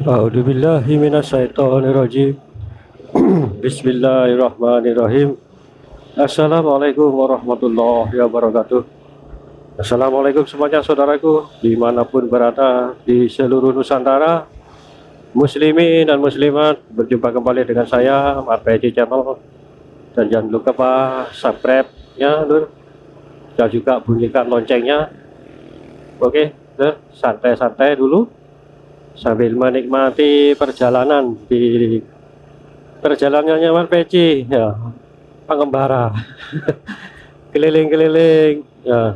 A'udzubillahi minasyaitonirrajim. Bismillahirrahmanirrahim. Assalamualaikum warahmatullahi wabarakatuh. Assalamualaikum semuanya saudaraku, dimanapun berada di seluruh Nusantara, muslimin dan muslimat. Berjumpa kembali dengan saya, Mas Peci Channel. Dan jangan lupa subscribe-nya, dan juga bunyikan loncengnya. Oke, santai-santai dulu sambil menikmati perjalanannya Mas Peci ya, pengembara keliling-keliling ya.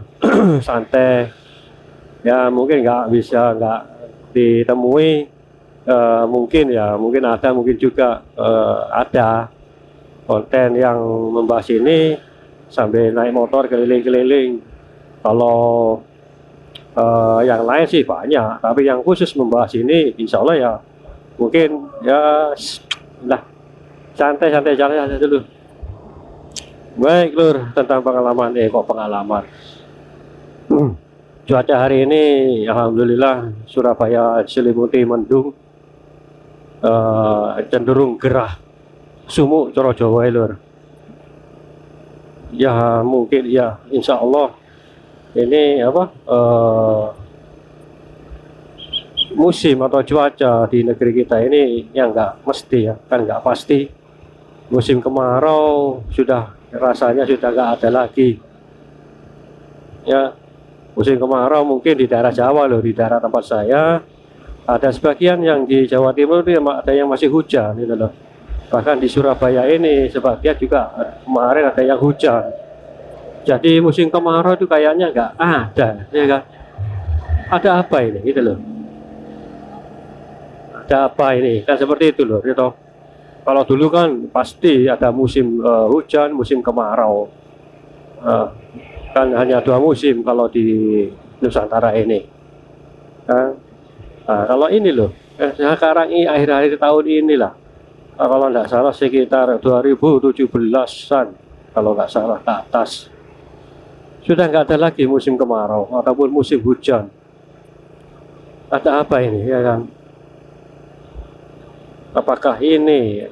Santai ya, mungkin nggak ditemui, mungkin ada, mungkin juga ada konten yang membahas ini sambil naik motor keliling-keliling. Kalau yang lain sih banyak, tapi yang khusus membahas ini insya Allah ya mungkin ya lah, santai-santai jalan aja dulu. Baik lur, tentang pengalaman pengalaman cuaca hari ini alhamdulillah Surabaya diselimuti mendung, cenderung gerah sumuk coro Jawa lur. Ya mungkin ya insya Allah ini musim atau cuaca di negeri kita ini yang nggak mesti ya, kan nggak pasti. Musim kemarau rasanya sudah nggak ada lagi ya. Musim kemarau mungkin di daerah Jawa loh, di daerah tempat saya ada sebagian yang di Jawa Timur itu ada yang masih hujan gitu loh. Bahkan di Surabaya ini sebagian juga kemarin ada yang hujan. Jadi musim kemarau itu kayaknya nggak ada, ya kan? Ada apa ini, gitu loh? Ada apa ini? Kan seperti itu loh, gitu. Kalau dulu kan pasti ada musim hujan, musim kemarau. Kan hanya dua musim kalau di Nusantara ini. Nah, kalau ini loh, sekarang ini akhir-akhir tahun inilah, kalau nggak salah sekitar 2017-an, kalau nggak salah ke atas. Sudah nggak ada lagi musim kemarau ataupun musim hujan. Ada apa ini, ya kan? Apakah ini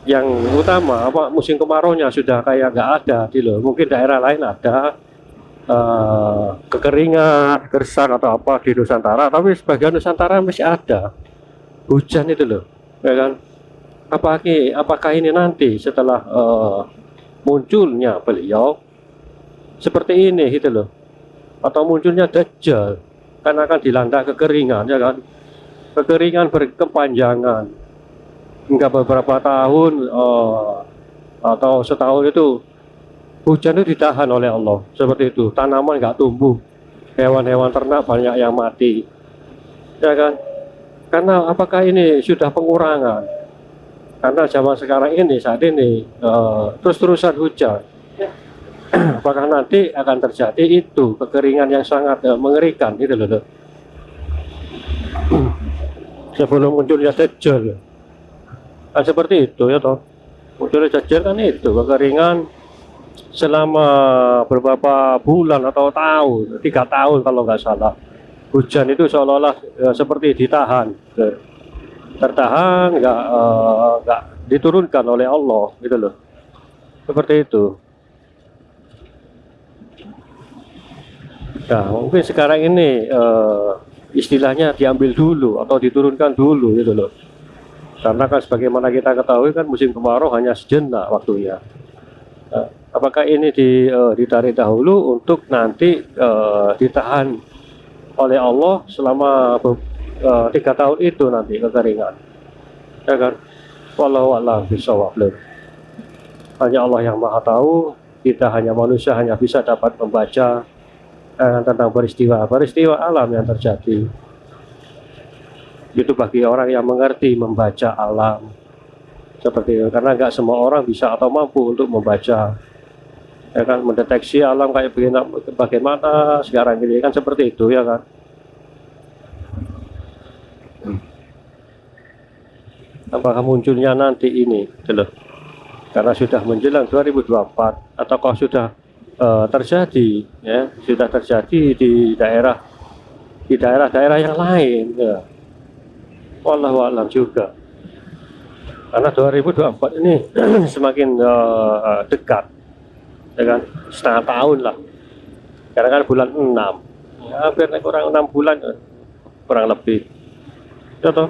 yang utama, musim kemaraunya sudah kayak nggak ada di loh. Mungkin daerah lain ada kekeringan, gersang atau apa di Nusantara, tapi sebagian Nusantara masih ada hujan itu loh, ya kan? Apakah ini nanti setelah munculnya beliau seperti ini gitu loh, atau munculnya Dajjal, kan akan dilanda kekeringan, ya kan? Kekeringan berkepanjangan hingga beberapa tahun atau setahun itu hujan itu ditahan oleh Allah, seperti itu. Tanaman nggak tumbuh, hewan-hewan ternak banyak yang mati, ya kan? Karena apakah ini sudah pengurangan? Karena zaman sekarang ini, saat ini terus-terusan hujan. Apakah nanti akan terjadi itu kekeringan yang sangat mengerikan gitu loh. Sebelum munculnya Dajjal kan seperti itu ya toh. Munculnya Dajjal kan itu kekeringan selama beberapa bulan atau tahun, 3 tahun kalau nggak salah. Hujan itu seolah-olah seperti ditahan, tertahan, nggak diturunkan oleh Allah gitu loh. Seperti itu. Nah, mungkin sekarang ini istilahnya diambil dulu atau diturunkan dulu gitu loh. Karena kan sebagaimana kita ketahui kan musim kemarau hanya sejenak waktunya. Apakah ini ditarik dahulu untuk nanti ditahan oleh Allah selama 3 tahun itu nanti kekeringan, ya kan? Wallahu a'lam bishawab. Hanya Allah yang maha tahu, kita hanya manusia hanya bisa dapat membaca tentang peristiwa alam yang terjadi. Itu bagi orang yang mengerti membaca alam seperti itu, karena nggak semua orang bisa atau mampu untuk membaca, ya kan, mendeteksi alam kayak bagaimana sekarang ini kan seperti itu, ya kan. Apakah munculnya nanti ini gitu loh, karena sudah menjelang 2024 atau kalau sudah terjadi, ya sudah terjadi di daerah-daerah yang lain ya. Wallahu a'lam juga. Karena 2024 ini semakin dekat, ya kan? Setengah tahun lah. Karena kan bulan 6, ya, hampir kurang 6 bulan, kurang lebih. Ya toh?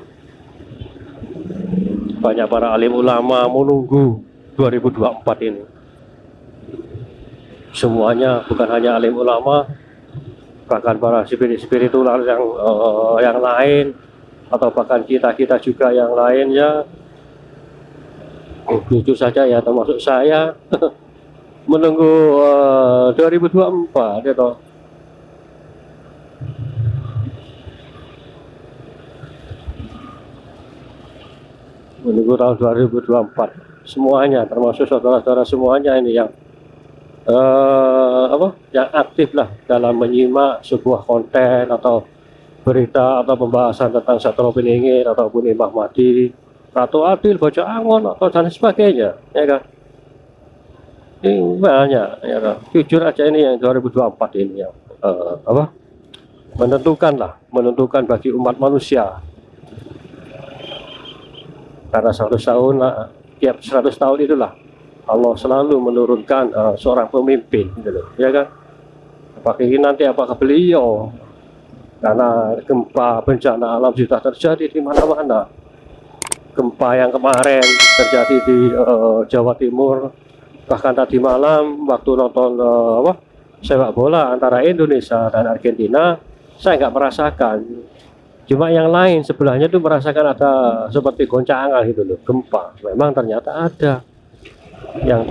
Banyak para alim ulama menunggu 2024 ini. Semuanya, bukan hanya alim ulama, bahkan para spiritual yang lain, atau bahkan kita juga yang lainnya, jujur saja ya, termasuk saya menunggu 2024 gitu. Menunggu tahun 2024 semuanya, termasuk saudara-saudara semuanya ini yang yang aktif lah dalam menyimak sebuah konten atau berita atau pembahasan tentang Satrio Piningit ataupun Imam Mahdi, Ratu Adil, Bojo Angon atau dan sebagainya, ya kan? Ini banyak, ya kan? Jujur aja ini yang 2024 ini yang menentukan bagi umat manusia. Karena 100 tahun, tiap 100 tahun itulah Allah selalu menurunkan seorang pemimpin, gitu loh, ya kan? Apakah beliau, karena gempa bencana alam sudah terjadi di mana-mana. Gempa yang kemarin terjadi di Jawa Timur, bahkan tadi malam waktu nonton sepak bola antara Indonesia dan Argentina, saya nggak merasakan. Cuma yang lain sebelahnya itu merasakan ada seperti goncangan gitu loh, gempa. Memang ternyata ada. Yang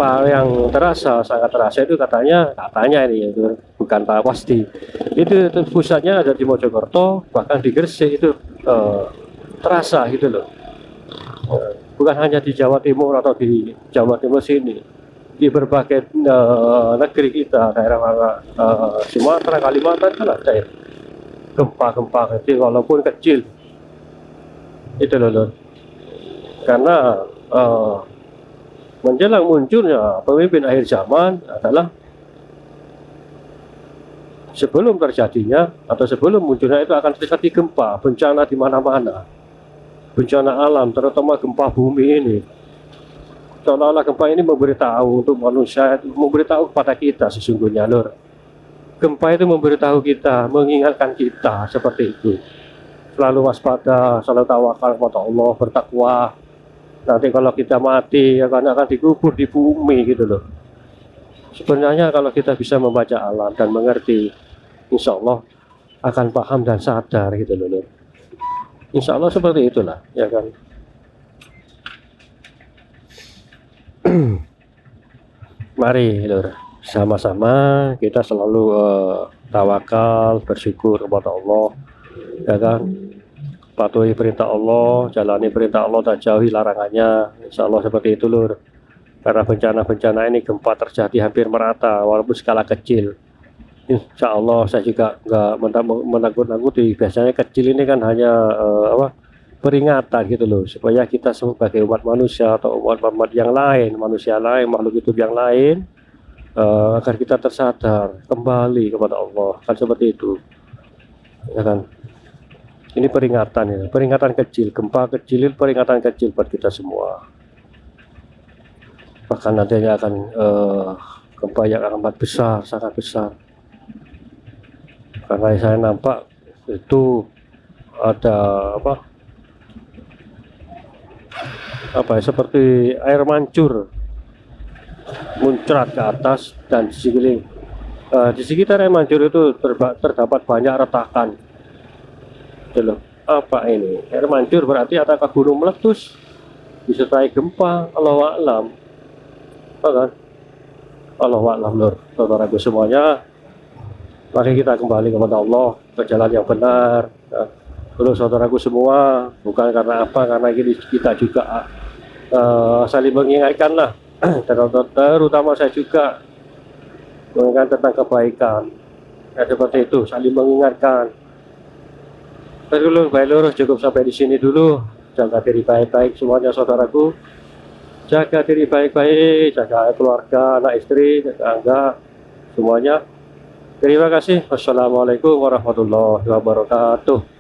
sangat terasa itu katanya ini itu bukan tahu pasti. Itu pusatnya ada di Mojokerto, bahkan di Gresik itu terasa gitu loh. Bukan hanya di Jawa Timur atau di Jawa Timur sini, di berbagai negeri kita, daerah Sumatera, Kalimantan kan ada ya gempa-gempa kecil walaupun kecil itu loh. Karena menjelang munculnya pemimpin akhir zaman adalah sebelum terjadinya atau sebelum munculnya itu akan terjadi gempa, bencana di mana-mana, bencana alam, terutama gempa bumi ini. Seolah-olah gempa ini memberitahu untuk manusia, memberitahu kepada kita sesungguhnya, Lur. Gempa itu memberitahu kita, mengingatkan kita seperti itu. Selalu waspada, selalu tawakal kepada Allah, bertakwa. Nanti kalau kita mati akan dikubur di bumi gitu loh. Sebenarnya kalau kita bisa membaca alam dan mengerti, insya Allah akan paham dan sadar gitu loh. Insya Allah seperti itulah, ya kan. Mari lur, sama-sama kita selalu tawakal, bersyukur kepada Allah, ya kan. Patuhi perintah Allah, jalani perintah Allah dan jauhi larangannya. Insya Allah seperti itu lur. Karena bencana-bencana ini gempa terjadi hampir merata walaupun skala kecil. Insya Allah saya juga nggak menakut-nakuti. Biasanya kecil ini kan hanya peringatan gitu loh, supaya kita sebagai umat manusia atau umat yang lain, manusia lain, makhluk hidup yang lain, agar kita tersadar kembali kepada Allah, kan seperti itu, ya kan. Ini peringatan ya, peringatan kecil, gempa kecil, peringatan kecil buat kita semua. Bahkan nantinya akan gempa yang amat besar, sangat besar. Karena saya nampak itu ada seperti air mancur muncrat ke atas, dan di sekitar air mancur itu terdapat banyak retakan. Loh, apa ini? Air mancur berarti apakah gunung meletus disertai gempa? Allahu a'lam. Kan? Allahu a'lam lur, saudaraku semuanya. Mari kita kembali kepada Allah, ke jalan yang benar. Terus saudaraku semua, bukan karena apa, karena kita juga saling mengingatkan lah. Terutama saya juga mengingatkan tentang kebaikan. Ya, seperti itu, saling mengingatkan. Baik lur, cukup sampai di sini dulu. Jaga diri baik-baik semuanya saudaraku. Jaga diri baik-baik, jaga keluarga, anak istri, jaga angga, semuanya. Terima kasih. Wassalamualaikum warahmatullahi wabarakatuh.